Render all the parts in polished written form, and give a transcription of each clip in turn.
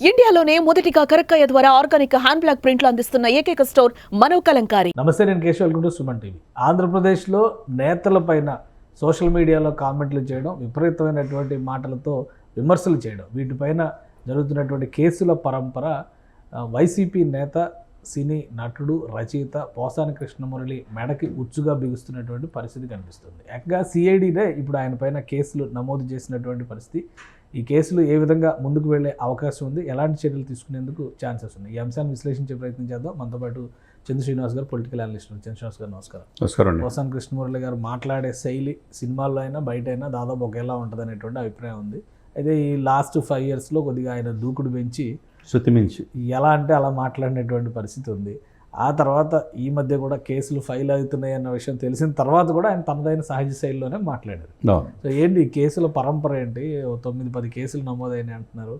ఇండియాలోనే మొదటిగా కరక్కయ్య ద్వారా ఆర్గానిక్ హ్యాండ్ బ్లాక్ ప్రింట్లు అందిస్తున్న ఏకైక స్టోర్ మనో కలంకారీ. నమస్తే, నేను Keshav. Welcome to Suman TV. ఆంధ్రప్రదేశ్లో నేతల పైన సోషల్ మీడియాలో కామెంట్లు చేయడం, విపరీతమైనటువంటి మాటలతో విమర్శలు చేయడం, వీటిపైన జరుగుతున్నటువంటి కేసుల పరంపర వైసీపీ నేత, సినీ నటుడు, రచయిత పోసాని కృష్ణమురళి మెడకి ఉచ్చుగా బిగుస్తున్నటువంటి పరిస్థితి కనిపిస్తుంది. ఏకంగా సిఐడినే ఇప్పుడు ఆయన పైన కేసులు నమోదు చేసినటువంటి పరిస్థితి. ఈ కేసులు ఏ విధంగా ముందుకు వెళ్ళే అవకాశం ఉంది, ఎలాంటి చర్యలు తీసుకునేందుకు ఛాన్సెస్ ఉన్నాయి, ఈ అంశాన్ని విశ్లేషించే ప్రయత్నం చేద్దాం. మనతో పాటు చంద్ర శ్రీనివాస్ గారు, పొలిటికల్ అనలిస్ట్. చంద్ర శ్రీనివాస్ గారు నమస్కారం. నమస్కారం. పోసాని కృష్ణమురళి గారు మాట్లాడే శైలి సినిమాల్లో అయినా బయట అయినా దాదాపు ఒకేలా ఉంటుంది అనేటువంటి అభిప్రాయం ఉంది. అయితే ఈ లాస్ట్ 5 yearsలో కొద్దిగా ఆయన దూకుడు పెంచి శృతిమించి ఎలా అంటే అలా మాట్లాడినటువంటి పరిస్థితి ఉంది. ఆ తర్వాత ఈ మధ్య కూడా కేసులు ఫైల్ అవుతున్నాయి అన్న విషయం తెలిసిన తర్వాత కూడా ఆయన తనదైన సహజ శైలిలోనే మాట్లాడారు. సో ఏంటి ఈ కేసుల పరంపర ఏంటి? 9-10 కేసులు నమోదైనాయి అంటున్నారు.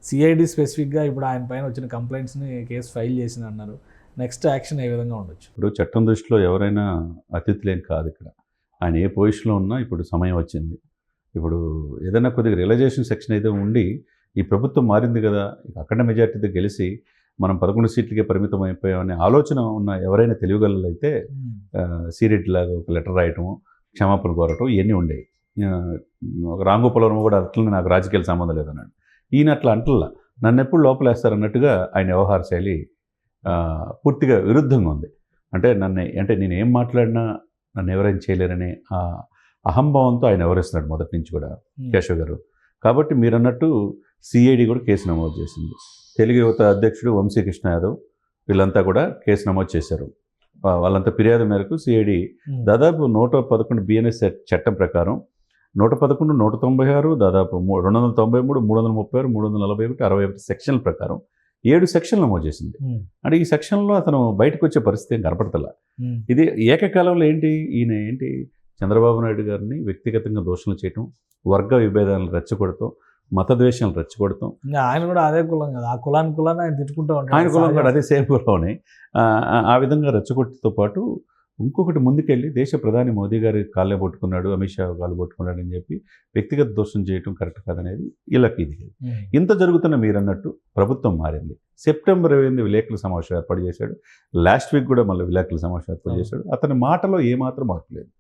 సిఐడి స్పెసిఫిక్గా ఇప్పుడు ఆయన పైన వచ్చిన కంప్లైంట్స్ని కేసు ఫైల్ చేసింది అన్నారు. నెక్స్ట్ యాక్షన్ ఏ విధంగా ఉండొచ్చు? ఇప్పుడు చట్టం దృష్టిలో ఎవరైనా అతిథులేం కాదు. ఇక్కడ ఆయన ఏ పొజిషన్లో ఉన్నా ఇప్పుడు సమయం వచ్చింది. ఇప్పుడు ఏదైనా కొద్దిగా రియలైజేషన్ సెక్షన్ అయితే ఉండి, ఈ ప్రభుత్వం మారింది కదా, అఖండ మెజార్టీతో గెలిచి మనం 11 సీట్లకే పరిమితం అయిపోయామనే ఆలోచన ఉన్న ఎవరైనా తెలియగలరైతే సీరియట్ లాగా ఒక లెటర్ రాయటము, క్షమాపణ కోరటం, ఇవన్నీ ఉండేవి. రాంగోపాలవరం కూడా అట్లనే నాకు రాజకీయాల సంబంధం లేదన్నాడు. ఈయన అట్లా అంటల్లా, నన్ను ఎప్పుడు లోపలేస్తారన్నట్టుగా ఆయన వ్యవహార శైలి పూర్తిగా విరుద్ధంగా ఉంది. అంటే నేను ఏం మాట్లాడినా నన్ను ఎవరైనా చేయలేరనే ఆ అహంభావంతో ఆయన వ్యవహరిస్తున్నాడు మొదటి నుంచి కూడా కేశవ్ గారు. కాబట్టి మీరు అన్నట్టు సిఐడి కూడా కేసు నమోదు చేసింది. తెలుగు యువత అధ్యక్షుడు వంశీకృష్ణ యాదవ్ వీళ్ళంతా కూడా కేసు నమోదు చేశారు. వాళ్ళంతా ఫిర్యాదు మేరకు సిఐడి దాదాపు 111 బిఎన్ఎస్ చట్టం ప్రకారం 111, 196, దాదాపు 293, 336, 341, 61 సెక్షన్ల ప్రకారం 7 సెక్షన్లు నమోదు చేసింది. అంటే ఈ సెక్షన్లో అతను బయటకు వచ్చే పరిస్థితి ఏం కనపడతలా. ఇది ఏకకాలంలో ఈయన చంద్రబాబు నాయుడు గారిని వ్యక్తిగతంగా దోషణలు చేయటం, వర్గ విభేదాలను రెచ్చగొడతాం, మత ద్వేషాలను రెచ్చగొడతాం. ఆయన కూడా అదే కులం కదా, ఆ కులాన్ని ఆయన తిట్టుకుంటూ ఉంటాడు. ఆయన కులం కూడా అదే సేమ్ కులంని ఆ విధంగా రెచ్చగొట్టతో పాటు ఇంకొకటి ముందుకెళ్ళి దేశ ప్రధాని మోదీ గారి కాళ్ళే పట్టుకున్నాడు, అమిత్ షా కాళ్ళు పట్టుకున్నాడు అని చెప్పి వ్యక్తిగత దోషం చేయటం కరెక్ట్ కాదనేది వీళ్ళకి ఇది. ఇంత జరుగుతున్న మీరు అన్నట్టు ప్రభుత్వం మారింది. సెప్టెంబర్ 28 విలేకరుల సమావేశం ఏర్పాటు చేశాడు. లాస్ట్ వీక్ కూడా మళ్ళీ విలేకరుల సమావేశం ఏర్పాటు చేశాడు. అతని మాటలో ఏమాత్రం మార్పు లేదు.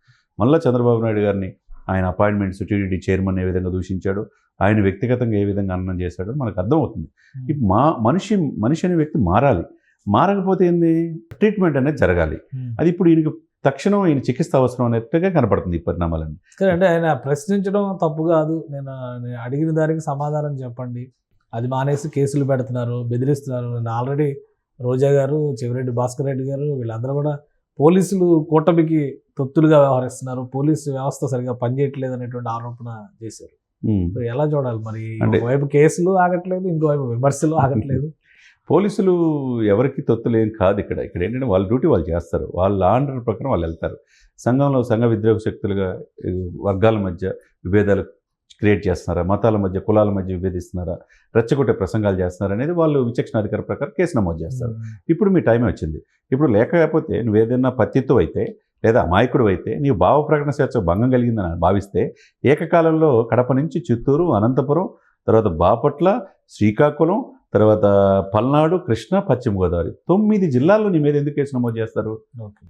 మళ్ళీ చంద్రబాబు నాయుడు గారిని ఆయన అపాయింట్మెంట్స్, టీడీడీ చైర్మన్ ఏ విధంగా దూషించాడు, ఆయన వ్యక్తిగతంగా ఏ విధంగా అన్నం చేశాడో మనకు అర్థమవుతుంది. ఇప్పుడు మనిషి అనే వ్యక్తి మారాలి. మారకపోతే ఏంది, ట్రీట్మెంట్ అనేది జరగాలి. అది ఇప్పుడు ఈయనకి తక్షణం ఈయన చికిత్స అవసరం అనేట్టుగా కనపడుతుంది ఈ పరిణామాలన్నీ. అంటే ఆయన ప్రశ్నించడం తప్పు కాదు, నేను అడిగిన దానికి సమాధానం చెప్పండి, అది మానేసి కేసులు పెడుతున్నారు, బెదిరిస్తున్నారు. నేను ఆల్రెడీ రోజా గారు, చెవిరెడ్డి భాస్కర్ రెడ్డి గారు వీళ్ళందరూ కూడా పోలీసులు కూటమికి తొత్తులుగా వ్యవహరిస్తున్నారు, పోలీసు వ్యవస్థ సరిగా పనిచేయట్లేదు అనేటువంటి ఆరోపణ చేశారు. ఎలా చూడాలి మరి? ఒకవైపు కేసులు ఆగట్లేదు, ఇంకోవైపు విమర్శలు ఆగట్లేదు. పోలీసులు ఎవరికి తొత్తులేం కాదు. ఇక్కడ ఏంటంటే వాళ్ళ డ్యూటీ వాళ్ళు చేస్తారు, వాళ్ళ ఆర్డర్ ప్రకారం వాళ్ళు వెళ్తారు. సంఘ విద్రోహ శక్తులుగా వర్గాల మధ్య విభేదాలు క్రియేట్ చేస్తున్నారా, మతాల మధ్య, కులాల మధ్య విభేదిస్తున్నారా, రెచ్చగొట్టే ప్రసంగాలు చేస్తున్నారా అనేది వాళ్ళు విచక్షణ అధికార ప్రకారం కేసు నమోదు చేస్తారు. ఇప్పుడు మీ టైమే వచ్చింది. ఇప్పుడు లేకపోతే నువ్వేదైనా పత్తిత్వం అయితే లేదా అమాయకుడు అయితే, నీవు భావ ప్రకటన స్వేచ్ఛ భంగం కలిగిందని భావిస్తే ఏకకాలంలో కడప నుంచి చిత్తూరు, అనంతపురం, తర్వాత బాపట్ల, శ్రీకాకుళం, తర్వాత పల్నాడు, కృష్ణా, పశ్చిమ గోదావరి 9 జిల్లాల్లో నీ మీద ఎందుకు కేసు నమోదు చేస్తారు?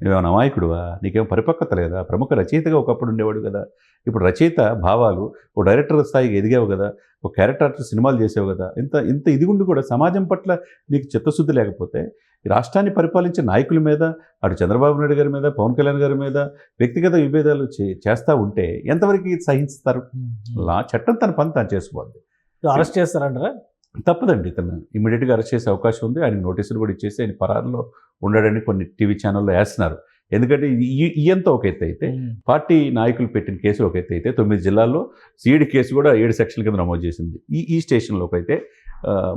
నువ్వేమైనా అమాయకుడువా? నీకేం పరిపక్వత లేదా? ప్రముఖ రచయితగా ఒకప్పుడు ఉండేవాడు కదా, ఇప్పుడు రచయిత భావాలు, ఓ డైరెక్టర్ స్థాయికి ఎదిగావు కదా, ఒక క్యారెక్టర్ ఆర్టిస్ట్ సినిమాలు చేసావు కదా. ఇంత ఇదిగుండి కూడా సమాజం పట్ల నీకు చిత్తశుద్ధి లేకపోతే ఈ రాష్ట్రాన్ని పరిపాలించే నాయకుల మీద, అటు చంద్రబాబు నాయుడు గారి మీద, పవన్ కళ్యాణ్ గారి మీద వ్యక్తిగత విభేదాలు చేస్తూ ఉంటే ఎంతవరకు సహిస్తారు? చట్టం తన పని తాను చేసుకోవాలి. అరెస్ట్ చేస్తారంటారా? తప్పదండి. ఇతను ఇమీడియట్గా అరెస్ట్ చేసే అవకాశం ఉంది. ఆయన నోటీసులు కూడా ఇచ్చేసి ఆయన పరారులో ఉండడని కొన్ని టీవీ ఛానల్లో వేస్తున్నారు. ఎందుకంటే ఇయంతా ఒక ఎత్తు అయితే, పార్టీ నాయకులు పెట్టిన కేసులు ఒక ఎత్తు అయితే, 9 జిల్లాల్లో సిఐడి కేసు కూడా 7 సెక్షన్ల కింద నమోదు చేసింది. ఈ స్టేషన్లోకి అయితే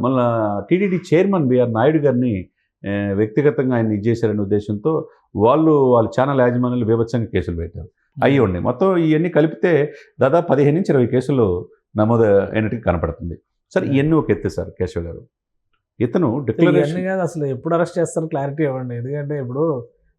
మళ్ళీ టీడీడీ చైర్మన్ బిఆర్ నాయుడు గారిని వ్యక్తిగతంగా ఆయన ఇచ్చేశారనే ఉద్దేశంతో వాళ్ళ ఛానల్ యాజమాన్యాలు బీభత్సంగా కేసులు పెట్టారు. అయ్యి ఉన్నాయి. మొత్తం ఇవన్నీ కలిపితే దాదాపు 15 నుంచి 20 కేసులు నమోదు అయినట్టుగా కనపడుతుంది. సరే, ఇవన్నీ ఒక ఎత్తే సార్ కేశవ్ గారు. ఇతను డిక్లరేషన్ అసలు ఎప్పుడు అరెస్ట్ చేస్తారో క్లారిటీ ఇవ్వండి. ఎందుకంటే ఇప్పుడు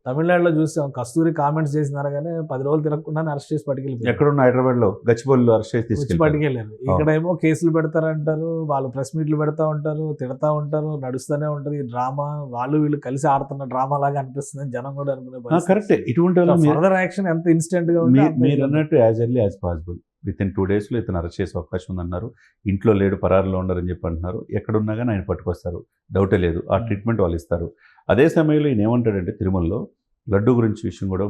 తమిళనాడులో చూసాం, కస్తూరి కామెంట్స్ చేసినారు కానీ 10 రోజులు తిరగకుండానే అరెస్ట్ చేసి పట్టుకెళ్ళిపోయారు. ఎక్కడున్న హైదరాబాద్లో గచ్చిబౌలిలో అరెస్ట్ చేసి వచ్చి తీసుకెళ్ళి పట్టుకెళ్ళారు. ఇక్కడేమో కేసులు పెడతారంటారు, వాళ్ళు ప్రెస్ మీట్లు పెడతా ఉంటారు, తిడతా ఉంటారు, నడుస్తూనే ఉంటది డ్రామా. వాళ్ళు వీళ్ళు కలిసి ఆడుతున్న డ్రామా లాగా అనిపిస్తుంది జనం కూడా అనుకునే కరెక్టే. ఇటువంటి ఫర్దర్ యాక్షన్ ఎంత ఇన్స్టెంట్ గా ఉంటే అంత మీరు అన్నట్టు as early as possible with in 2 days ఇతను అరెస్ట్ చేసే అవకాశం ఉందన్నారు. ఇంట్లో లేడు, పరారులో ఉన్నారని చెప్పి అంటున్నారు. ఎక్కడున్నా కానీ ఆయన పట్టుకొస్తారు, డౌటే లేదు. ఆ ట్రీట్మెంట్ వాళ్ళు ఇస్తారు. అదే సమయంలో ఈయన ఏమంటాడంటే తిరుమలలో లడ్డు గురించి విషయం కూడా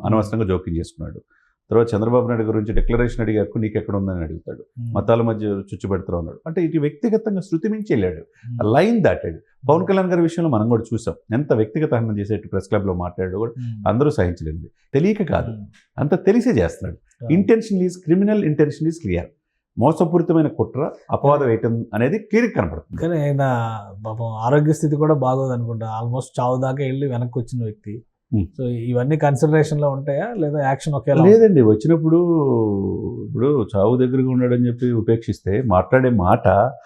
అనవసరంగా జోక్యం చేసుకున్నాడు. తర్వాత చంద్రబాబు నాయుడు గురించి డిక్లరేషన్ అడిగే హక్కు నీకు ఎక్కడ ఉందని అడుగుతాడు. మతాల మధ్య చుచ్చు పెడతా ఉన్నాడు. అంటే ఇది వ్యక్తిగతంగా శృతి మించి వెళ్ళాడు, లైన్ దాటాడు. పవన్ కళ్యాణ్ గారి విషయంలో మనం కూడా చూసాం, ఎంత వ్యక్తిగత హనం చేసేట్టు ప్రెస్ క్లబ్లో మాట్లాడాడు కూడా అందరూ సహించలేదు. తెలియక కాదు, అంత తెలిసే చేస్తున్నాడు. Intention is criminal, intention is clear. మోసపూరితమైన కుట్ర, అపవాదం వేయటం అనేది క్లియర్ కనపడుతుంది. కానీ ఆయన పాపం ఆరోగ్య స్థితి కూడా బాగోదు అనుకుంటా. ఆల్మోస్ట్ చావు దాకా వెళ్ళి వెనక్కి వచ్చిన వ్యక్తి. సో ఇవన్నీ కన్సిడరేషన్ లో ఉంటాయా లేదా యాక్షన్ ఒకేలా? లేదండి, వచ్చినప్పుడు ఇప్పుడు చావు దగ్గరగా ఉన్నాడని చెప్పి ఉపేక్షిస్తే మాట్లాడే మాట,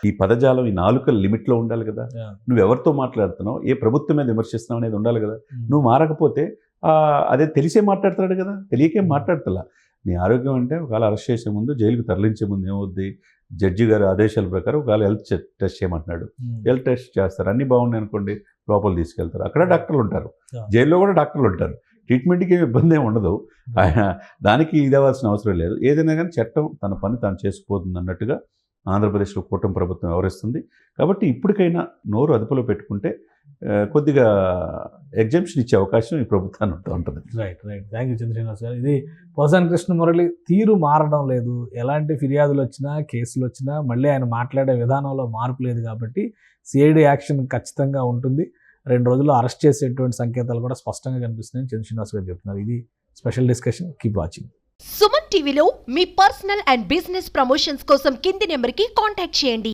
ఈ పదజాలం, ఈ నాలుక లిమిట్లో ఉండాలి కదా. నువ్వు ఎవరితో మాట్లాడుతున్నావు, ఏ ప్రభుత్వం మీద విమర్శిస్తున్నావు అనేది ఉండాలి కదా. నువ్వు మారకపోతే అదే తెలిసే మాట్లాడుతున్నాడు కదా, తెలియకే మాట్లాడుతున్నా. నీ ఆరోగ్యం అంటే ఒకవేళ అరెస్ట్ చేసే ముందు, జైలుకి తరలించే ముందు ఏమవుద్ది, జడ్జి గారి ఆదేశాల ప్రకారం ఒకవేళ హెల్త్ టెస్ట్ చేయమంటున్నాడు, హెల్త్ టెస్ట్ చేస్తారు. అన్నీ బాగున్నాయి అనుకోండి, లోపల తీసుకెళ్తారు. అక్కడ డాక్టర్లు ఉంటారు, జైల్లో కూడా డాక్టర్లు ఉంటారు. ట్రీట్మెంట్కి ఏమి ఇబ్బంది ఏమి ఉండదు. ఆయన దానికి ఇదవ్వాల్సిన అవసరం లేదు. ఏదైనా కానీ చట్టం తన పని తాను చేసుకుపోతుంది అన్నట్టుగా ఆంధ్రప్రదేశ్లో కూటమి ప్రభుత్వం వ్యవహరిస్తుంది. కాబట్టి ఇప్పటికైనా నోరు అదుపులో పెట్టుకుంటే కొద్దిగా ఎగ్జామ్షన్ ఇచ్చే అవకాశం ఈ ప్రభుత్వాన్ని ఉంటుంది. రైట్. థ్యాంక్ యూ చంద్రశ్రీనివాస్ గారు. ఇది పోసాని కృష్ణమురళి తీరు మారడం లేదు. ఎలాంటి ఫిర్యాదులు వచ్చినా, కేసులు వచ్చినా మళ్ళీ ఆయన మాట్లాడే విధానంలో మార్పు లేదు. కాబట్టి సిఐడి యాక్షన్ ఖచ్చితంగా ఉంటుంది. 2 రోజుల్లో అరెస్ట్ చేసేటువంటి సంకేతాలు కూడా స్పష్టంగా కనిపిస్తున్నాయని చంద్రశ్రీనివాస్ గారు చెప్తున్నారు. ఇది special discussion. Keep watching. Suman టీవీలో మీ పర్సనల్ అండ్ బిజినెస్ ప్రమోషన్స్ కోసం కింది నెంబర్కి కాంటాక్ట్ చేయండి.